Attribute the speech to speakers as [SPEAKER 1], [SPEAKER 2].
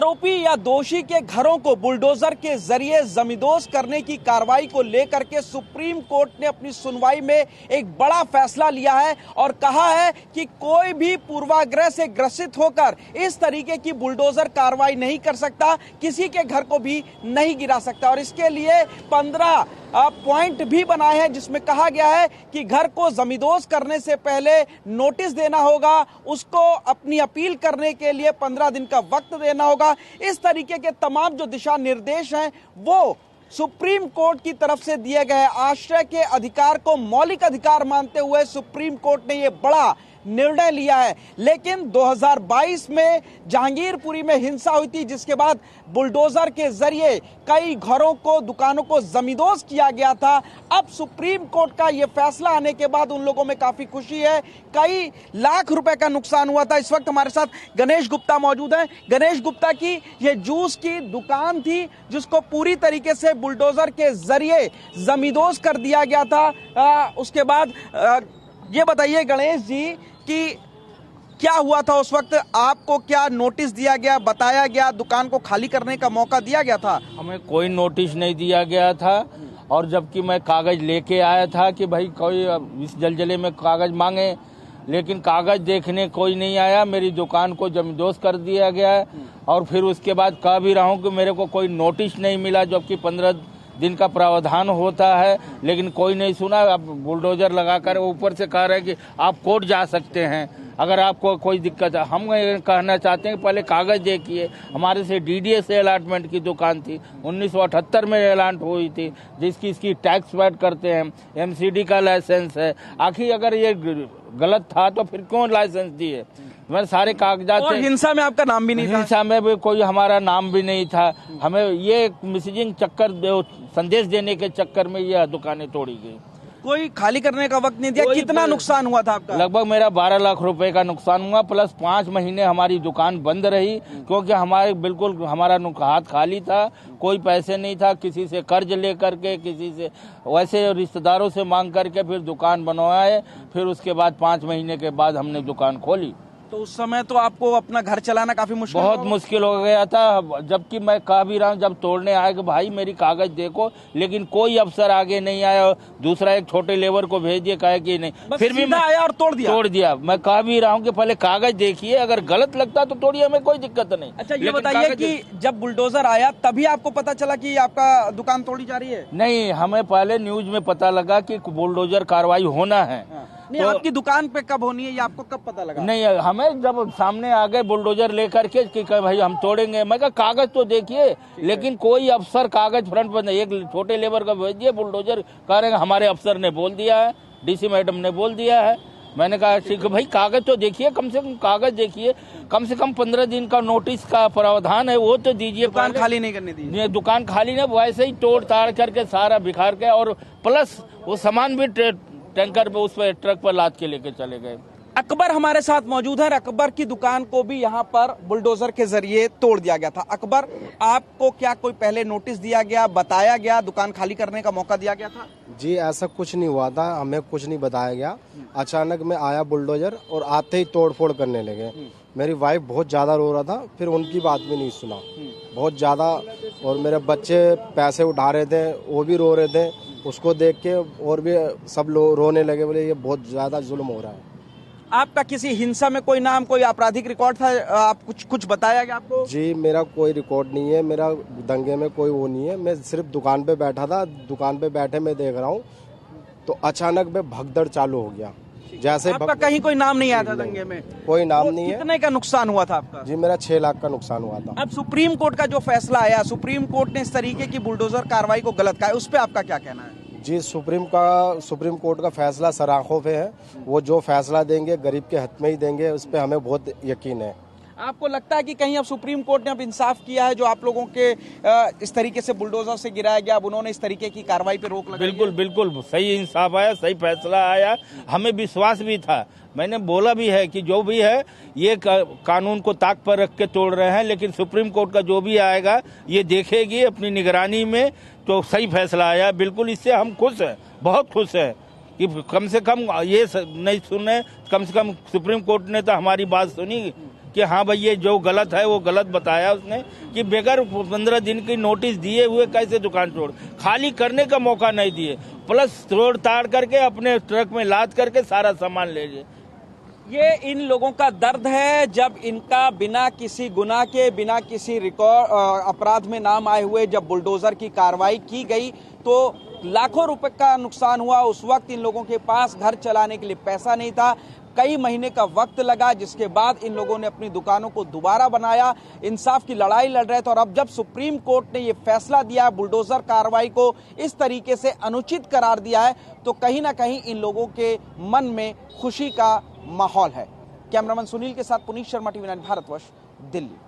[SPEAKER 1] आरोपी या दोषी के घरों को बुलडोजर के जरिए जमींदोज करने की कार्रवाई को लेकर के सुप्रीम कोर्ट ने अपनी सुनवाई में एक बड़ा फैसला लिया है और कहा है कि कोई भी पूर्वाग्रह से ग्रसित होकर इस तरीके की बुलडोजर कार्रवाई नहीं कर सकता, किसी के घर को भी नहीं गिरा सकता। और इसके लिए 15 पॉइंट भी बनाए हैं जिसमें कहा गया है कि घर को जमींदोज करने से पहले नोटिस देना होगा, उसको अपनी अपील करने के लिए 15 दिन का वक्त देना होगा। इस तरीके के तमाम जो दिशा निर्देश हैं वो सुप्रीम कोर्ट की तरफ से दिए गए। आश्रय के अधिकार को मौलिक अधिकार मानते हुए सुप्रीम कोर्ट ने यह बड़ा निर्णय लिया है। लेकिन 2022 में जहांगीरपुरी में हिंसा हुई थी, जिसके बाद बुलडोजर के जरिए कई घरों को, दुकानों को जमींदोज किया गया था। अब सुप्रीम कोर्ट का यह फैसला आने के बाद उन लोगों में काफी खुशी है। कई लाख रुपए का नुकसान हुआ था। इस वक्त हमारे साथ गणेश गुप्ता मौजूद हैं। गणेश गुप्ता की यह जूस की दुकान थी जिसको पूरी तरीके से बुलडोजर के जरिए जमींदोज कर दिया गया था। उसके बाद ये बताइए गणेश जी कि क्या हुआ था उस वक्त, आपको क्या नोटिस दिया गया, बताया गया, दुकान को खाली करने का मौका दिया गया था?
[SPEAKER 2] हमें कोई नोटिस नहीं दिया गया था और जबकि मैं कागज लेके आया था कि भाई कोई इस जलजले में कागज मांगे, लेकिन कागज देखने कोई नहीं आया। मेरी दुकान को जमींदोज कर दिया गया और फिर उसके बाद कह भी रहा हूँ कि मेरे को कोई नोटिस नहीं मिला, जबकि 15 दिन का प्रावधान होता है, लेकिन कोई नहीं सुना। अब बुलडोजर लगाकर ऊपर से कह रहे हैं कि आप कोर्ट जा सकते हैं अगर आपको कोई दिक्कत है। हम कहना चाहते हैं कि पहले कागज देखिए। हमारे से डीडीएस अलॉटमेंट की दुकान थी, 1978 में अलॉट हुई थी, जिसकी इसकी टैक्स वैट करते हैं, एमसीडी का लाइसेंस है। आखिर अगर ये गलत था तो फिर क्यों लाइसेंस दिए? मैं सारे कागजात।
[SPEAKER 1] और हिंसा में आपका नाम भी नहीं था?
[SPEAKER 2] हिंसा में भी कोई हमारा नाम भी नहीं था। हमें ये मैसेजिंग चक्कर, संदेश देने के चक्कर में ये दुकानें तोड़ी गई।
[SPEAKER 1] कोई खाली करने का वक्त नहीं दिया। कितना नुकसान हुआ था आपका?
[SPEAKER 2] लगभग मेरा 12 लाख रुपए का नुकसान हुआ, प्लस 5 महीने हमारी दुकान बंद रही क्योंकि हमारे बिल्कुल हमारा हाथ खाली था, कोई पैसे नहीं था। किसी से कर्ज लेकर के, किसी से वैसे रिश्तेदारों से मांग करके फिर दुकान बनवाए। फिर उसके बाद 5 महीने के बाद हमने दुकान खोली।
[SPEAKER 1] तो उस समय तो आपको अपना घर चलाना काफी मुश्किल,
[SPEAKER 2] बहुत मुश्किल हो गया था। जबकि मैं कह भी रहा हूँ, जब तोड़ने आए कि भाई मेरी कागज देखो, लेकिन कोई अफसर आगे नहीं आया। दूसरा एक छोटे लेबर को भेज दिया, कहे कि नहीं, फिर भी मैं
[SPEAKER 1] आया और तोड़ दिया।
[SPEAKER 2] मैं कह भी रहा हूँ कि पहले कागज देखिए, अगर गलत लगता तो तोड़िए, हमें कोई दिक्कत नहीं।
[SPEAKER 1] अच्छा ये बताइए कि जब बुलडोजर आया तभी आपको पता चला कि आपका दुकान तोड़ी जा रही है?
[SPEAKER 2] नहीं, हमें पहले न्यूज में पता लगा कि बुलडोजर कार्रवाई होना है।
[SPEAKER 1] नहीं, तो आपकी दुकान पे कब होनी है ये आपको कब पता लगा?
[SPEAKER 2] नहीं, हमें जब सामने आ गए बुलडोजर लेकर के कि भाई हम तोड़ेंगे, मैं कहा कागज तो देखिए, लेकिन कोई अफसर कागज फ्रंट पर नहीं। एक छोटे लेबर का भेज दिए, बुलडोजर कह रहे हैं हमारे अफसर ने बोल दिया है, डीसी मैडम ने बोल दिया है। मैंने कहा ठीक है भाई, कागज तो देखिए, कम से कम कागज देखिए, कम से कम 15 दिन का नोटिस का प्रावधान है वो तो दीजिए।
[SPEAKER 1] दुकान खाली नहीं करने दी?
[SPEAKER 2] दुकान खाली नहीं, वैसे ही तोड़ ताड़ करके सारा बिखार के, और प्लस वो सामान भी टैंकर पे, उस पर ट्रक पर लाद के लेके चले गए।
[SPEAKER 1] अकबर हमारे साथ मौजूद है। अकबर की दुकान को भी यहाँ पर बुलडोजर के जरिए तोड़ दिया गया था। अकबर, आपको क्या कोई पहले नोटिस दिया गया, बताया गया, दुकान खाली करने का मौका दिया गया था?
[SPEAKER 3] जी ऐसा कुछ नहीं हुआ था, हमें कुछ नहीं बताया गया। अचानक में आया बुलडोजर और आते ही तोड़ फोड़ करने लगे। मेरी वाइफ बहुत ज्यादा रो रहा था, फिर उनकी बात भी नहीं सुना बहुत ज्यादा, और मेरे बच्चे पैसे उठा रहे थे, वो भी रो रहे थे। उसको देख के और भी सब लोग रोने लगे, बोले ये बहुत ज्यादा जुल्म हो रहा है।
[SPEAKER 1] आपका किसी हिंसा में कोई नाम, कोई आपराधिक रिकॉर्ड था? आप कुछ बताया गया आपको?
[SPEAKER 3] जी मेरा कोई रिकॉर्ड नहीं है, मेरा दंगे में कोई वो नहीं है। मैं सिर्फ दुकान पे बैठा था, दुकान पे बैठे मैं देख रहा हूँ तो अचानक में भगदड़ चालू हो गया। जैसे
[SPEAKER 1] आपका कहीं कोई नाम नहीं आया था दंगे में?
[SPEAKER 3] कोई नाम नहीं है।
[SPEAKER 1] कितने का नुकसान हुआ था आपका?
[SPEAKER 3] जी मेरा 6 लाख का नुकसान हुआ था।
[SPEAKER 1] अब सुप्रीम कोर्ट का जो फैसला आया, सुप्रीम कोर्ट ने इस तरीके की बुलडोजर कार्रवाई को गलत कहा है, उस पर आपका क्या कहना है?
[SPEAKER 3] जी सुप्रीम कोर्ट का फैसला सराखों पे है। वो जो फैसला देंगे गरीब के हक में ही देंगे, उस पर हमें बहुत यकीन है।
[SPEAKER 1] आपको लगता है कि कहीं अब सुप्रीम कोर्ट ने अब इंसाफ किया है? जो आप लोगों के इस तरीके से बुलडोजर से गिराया गया, अब उन्होंने इस तरीके की कार्रवाई पे रोक लगाई?
[SPEAKER 2] बिल्कुल सही इंसाफ आया, सही फैसला आया। हमें विश्वास भी था, मैंने बोला भी है कि जो भी है ये कानून को ताक पर रख के तोड़ रहे हैं, लेकिन सुप्रीम कोर्ट का जो भी आएगा ये देखेगी अपनी निगरानी में, तो सही फैसला आया। बिल्कुल इससे हम खुश हैं, बहुत खुश हैं कि कम से कम ये नहीं सुने, कम से कम सुप्रीम कोर्ट ने तो हमारी बात सुनी कि हाँ भाई ये जो गलत है वो गलत बताया उसने, कि बगैर 15 दिन की नोटिस दिए हुए कैसे दुकान छोड़, खाली करने का मौका नहीं दिए, प्लस तोड़ ताड़ करके अपने ट्रक में लाद करके सारा सामान ले लिए।
[SPEAKER 1] ये इन लोगों का दर्द है जब इनका बिना किसी गुनाह के, बिना किसी रिकॉर्ड अपराध में नाम आए हुए जब बुलडोजर की कार्रवाई की गई तो लाखों रुपए का नुकसान हुआ। उस वक्त इन लोगों के पास घर चलाने के लिए पैसा नहीं था, कई महीने का वक्त लगा, जिसके बाद इन लोगों ने अपनी दुकानों को दोबारा बनाया, इंसाफ की लड़ाई लड़ रहे थे। और अब जब सुप्रीम कोर्ट ने ये फैसला दिया है, बुलडोजर कार्रवाई को इस तरीके से अनुचित करार दिया है, तो कहीं ना कहीं इन लोगों के मन में खुशी का माहौल है। कैमरामैन सुनील के साथ पुनीत शर्मा, टीवी 9 भारतवर्ष, दिल्ली।